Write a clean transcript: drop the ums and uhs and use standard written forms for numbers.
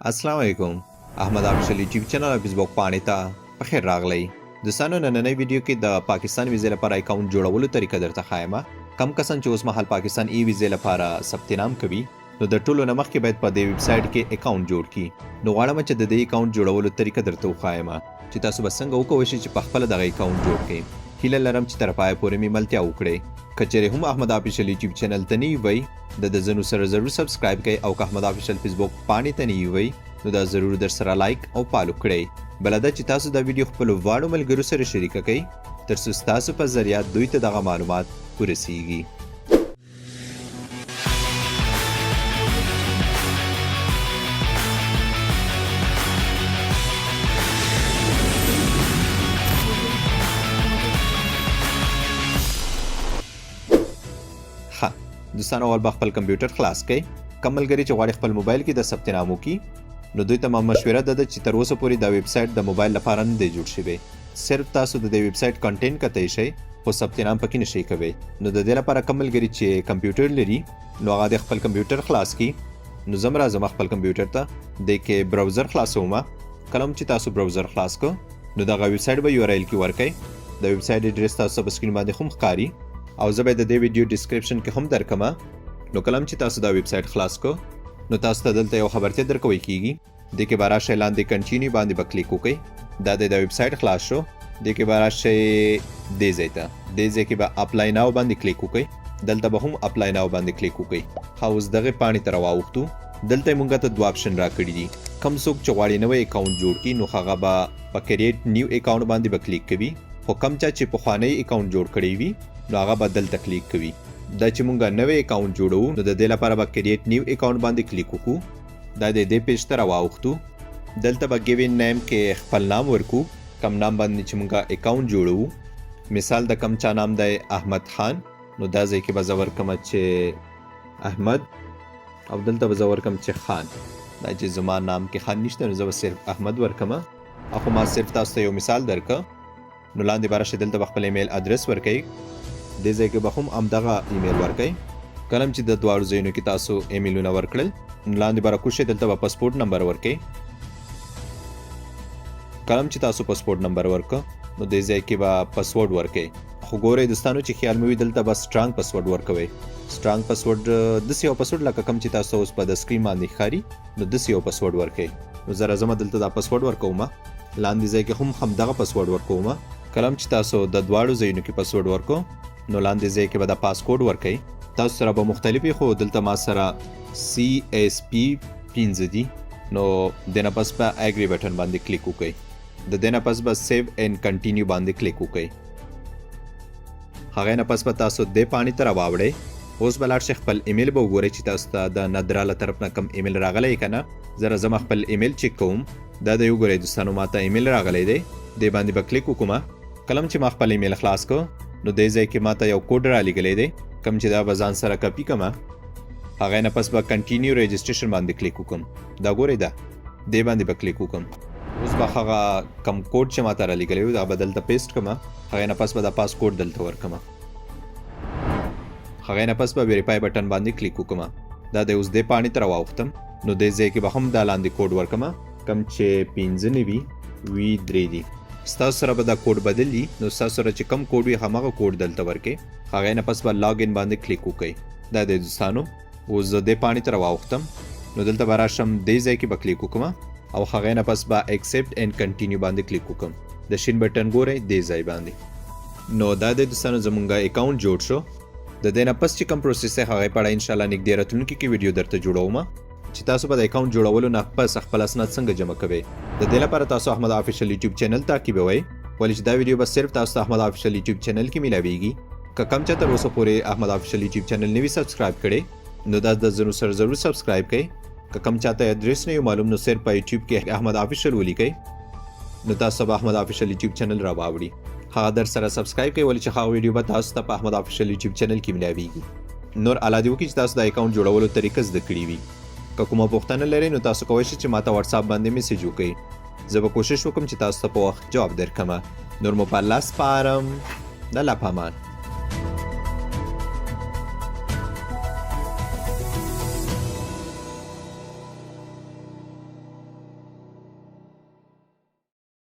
السلام علیکم. احمد افشل یوټیوب چینل او فیسبوک پاڼې ته بخیر راغلی. دوستانو نننۍ ویډیو کې د پاکستان ویزې لپاره اکاونټ جوړولو طریقه درته ښایم. کم کسان چې اوس مهال پاکستان ای ویزې لپاره ثبت نام کوي نو د ټولو نه مخکې باید په دې ویب سایټ کې اکاونټ جوړ کړي. نو غواړم چې د دې اکاونټ جوړولو طریقه درته وښایم چې تاسو به څنګه وکولی شئ چې په خپله دغه اکاونټ جوړ کړئ. هیله لرم چې تر پایه پورې مې ملتیا وکړئ. که چیرې هم احمد افیشل یوټیوب چینل ته نه وئ د ځنو سره ضرور سبسکرایب کړئ او که احمد افیشل فیسبوک پاڼې ته نه وئ نو دا ضرور در سره لایک او فالو کړئ. بله دا چې تاسو دا ویډیو خپلو واړو ملګرو سره شریکه کړئ تر څو ستاسو په ذریعه دوی ته دغه معلومات ورسیږي. دوستانو اول به خپل کمپیوټر خلاص کړئ. کوم ملګري چې غواړي خپل موبایل کې د ثبت نام وکړي نو دوی ته مشوره ده چې تر اوسه پورې دا ویب سایټ د موبایل لپاره نه دی جوړ شوی. صرف تاسو د دې ویب سایټ کنټینټ کتئ شئ خو ثبت نام پکې نشئ کوئ. نو د دې لپاره کوم ملګري چې کمپیوټر لري نو هغه د خپل کمپیوټر خلاص کړي. نو زه راځم خپل کمپیوټر ته د کې براوزر خلاصوم. کله چې تاسو براوزر خلاص کړئ نو دغه ویب سایټ به یو رایل کې ورکړئ. د ویب سایټ اډرس تاسو په سکرین باندې هم ښکاري او زه به د دې ویډیو ډسکرپشن کې هم درکم. نو کلم چې تاسو دا ویب سایټ خلاص کو نو تاسو ته دلته یو خبرتیا درکوي کیږي. د کې بارا شی لاندې کنټینیو باندې به کلیک وکړئ. دا د ویب سایټ خلاص شو. د کې بارا شی دې ځای ته دې ځای کې به اپلای ناو باندې کلیک وکړئ. دلته به هم اپلای ناو باندې کلیک وکړئ. اوس دغه پاڼې ته راواوښتو. دلته مونږ ته دوه اپشن راکړي دي. کوم څوک چې غواړي نوی اکاونټ جوړ کړي نو هغه به په کریټ نیو اکاونټ باندې به کلیک کوي. خو کوم چا چې پخوانی اکاونټ جوړ کړی وي نو هغه به دلته کلیک کوي. دا چې مونږ نوی اکاونټ جوړو نو د دې لپاره به کریټ نیو اکاونټ باندې کلیک وکړو. دا د دې پیج ته راواوښتو. دلته به ګیو ان نیم کې خپل نام ورکو. کم نام باندې چې مونږ اکاونټ جوړو مثال د کم چا نام دی احمد خان نو دا ځای کې به زه ورکم چې احمد او دلته به زه ورکم چې خان. دا چې زما نام کې خان نشته نو زه به صرف احمد ورکم. خو ما صرف تاسو ته یو مثال درکه. نو لاندې به راشئ دلته به خپل ایمیل ادرس ورکئ. دې ځای کې به هم همدغه ایمیل ورکئ. کله چې د دواړو ځایونو کې تاسو ایمیلونه ورکړل نو لاندې به راکوشئ دلته به پاسپورټ نمبر ورکئ. کله چې تاسو پاسپورټ نمبر ورکړه نو دې ځای کې به پاسورډ ورکئ. خو ګورئ دوستانو چې خیال مې وي دلته به سټرانګ پاسورډ ورکوئ. سټرانګ پاسورډ داسې یو پاسورډ لکه کوم چې تاسو اوس په د سکرین باندې ښکاري نو داسې یو پاسورډ ورکئ. نو زه راځم دلته دا پاسورډ ورکوم. لاندې ځای کې هم همدغه پاسورډ ورکوم. کله چې تاسو د دواړو ځایونو کې پاسورډ ورکو نو لاندې ځای کې به دا پاسکوډ ورکئ. تاسو سره به مختلفې خو دلته ما سره CSP 15 دي. نو د نه پس په اګری بټن باندې کلیک وکړئ. د دې نه پس به سیو اینډ کنټینیو باندې کلیک وکړئ. هغې نه پس به تاسو دې پاڼې ته راواوړئ. اوس به لاړ شئ خپل ایمیل به وګورئ چې تاسو ته د نادره له طرف نه کوم ایمیل راغلی که نه. زه راځم خپل ایمیل چیک کوم. دا د وګورئ دوستانو ما ته ایمیل راغلی دی. دې باندې به کلیک وکړم. کله چې ما خپل ایمیل خلاص کړ نو دې ځای کې ماته یو کوډ رالیږلی دی کوم چې دا به ځان سره کاپي کړم. هغې نه پس به کنټینیو رجسټریشن باندې کلیک وکړم. دا ګورئ دا دې باندې به کلیک وکړم. اوس به هغه کم کوډ چې ماته رالیږلی و دا به دلته پیسټ کړم. هغې نه پس به دا پاسکوډ دلته ورکړم. هغې نه پس به ویریفای بټن باندې کلیک وکړم. دا د اوس دې پاڼې ته راواوښتم نو دې ځای کې به هم دا لاندې کوډ ورکړم کوم چې 95 دي. ستاسو سره به دا کوډ بدل وي نو ستاسو سره چې کم کوډ وي هماغه کوډ دلته ورکئ. هغې نه پس به لاګ ان باندې کلیک وکړئ. دا دی دوستانو اوس زه دې پاڼې ته راواوښتم نو دلته به راشم دې ځای کې به کلیک وکړم او هغې نه پس به اکسپټ اینډ کنټینیو باندې کلیک وکړم. د شین بټن ګورئ دې ځای باندې. نو دا دی دوستانو زمونږ اکاونټ جوړ شو. د دې نه پس چې کوم پروسس دی هغې په اړه انشاءالله نږدې راتلونکي کې ویډیو درته جوړوم چې تاسو به د اکاونټ جوړولو نه پس خپل اسناد څنګه جمع کوئ. د دې لپاره تاسو احمد افیشل یوټیوب چینل تعقیبوئ ولې چې دا ویډیو به صرف تاسو ته احمد افیشل یوټیوب چینل کې میلاویږي. که کم چا تر اوسه پورې احمد افیشل یوټیوب چینل نه وي سبسکرایب کړی نو دا د ځنو سره ضرور سبسکرایب کړئ. که کم چاته ایډرس نه معلوم نو صرف په یوټیوب کې احمد افیشل ولیکئ نو تاسو به احمد افیشل یوټیوب چینل راواوړي. هغه در سره سبسکرایب کړئ ولې چې هغه ویډیو به تاسو ته په احمد افیشل یوټیوب چینل کې میلاویږي. نور الله دې وکړي چې تاسو د اکاونټ جوړولو طریقه زده کړې وي. که کومه پوښتنه لرئ نو تاسو کولی شئ چې ما ته واتساپ باندې میسیج وکړئ. زه به کوشش وکړم چې تاسو ته په وخت جواب درکړم. نور مو په الله سپارم. د الله په امان.